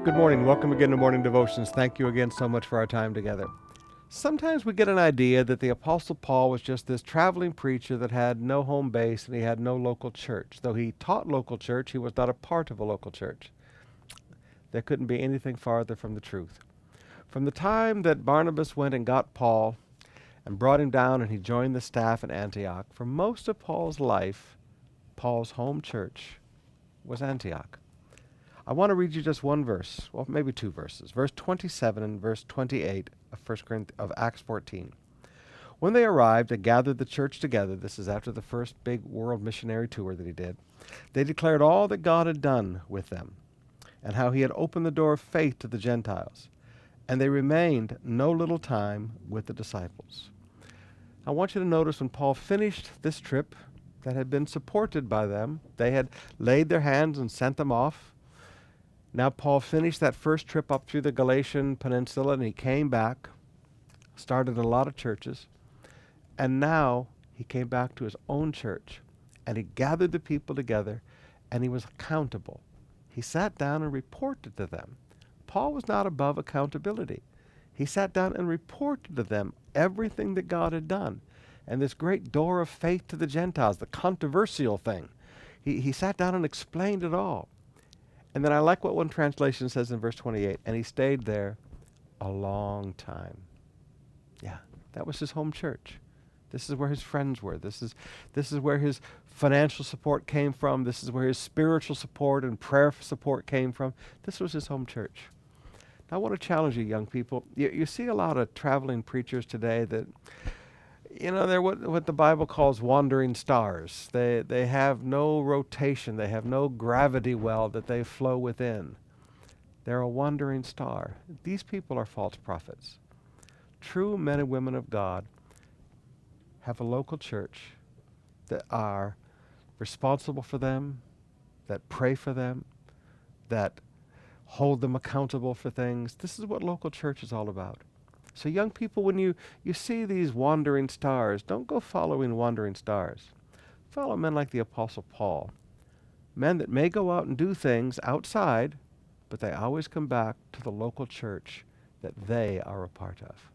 Good morning. Welcome again to Morning Devotions. Thank you again so much for our time together. Sometimes we get an idea that the Apostle Paul was just this traveling preacher that had no home base and he had no local church. Though he taught local church, he was not a part of a local church. There couldn't be anything farther from the truth. From the time that Barnabas went and got Paul and brought him down and he joined the staff in Antioch, for most of Paul's life, Paul's home church was Antioch. I want to read you just one verse, well, maybe two verses. Verse 27 and verse 28 of Acts 14. When they arrived and gathered the church together, this is after the first big world missionary tour that he did, they declared all that God had done with them and how he had opened the door of faith to the Gentiles. And they remained no little time with the disciples. I want you to notice when Paul finished this trip that had been supported by them, they had laid their hands and sent them off. Now Paul finished that first trip up through the Galatian peninsula and he came back, started a lot of churches, and now he came back to his own church and he gathered the people together and he was accountable. He sat down and reported to them. Paul was not above accountability. He sat down and reported to them everything that God had done and this great door of faith to the Gentiles, the controversial thing. He sat down and explained it all. And then I like what one translation says in verse 28, and he stayed there a long time. Yeah, that was his home church. This is where his friends were. This is where his financial support came from. This is where his spiritual support and prayer support came from. This was his home church. Now I want to challenge you, young people. You see a lot of traveling preachers today that, they're what the Bible calls wandering stars. They have no rotation. They have no gravity well that they flow within. They're a wandering star. These people are false prophets. True men and women of God have a local church that are responsible for them, that pray for them, that hold them accountable for things. This is what local church is all about. So young people, when you see these wandering stars, don't go following wandering stars. Follow men like the Apostle Paul. Men that may go out and do things outside, but they always come back to the local church that they are a part of.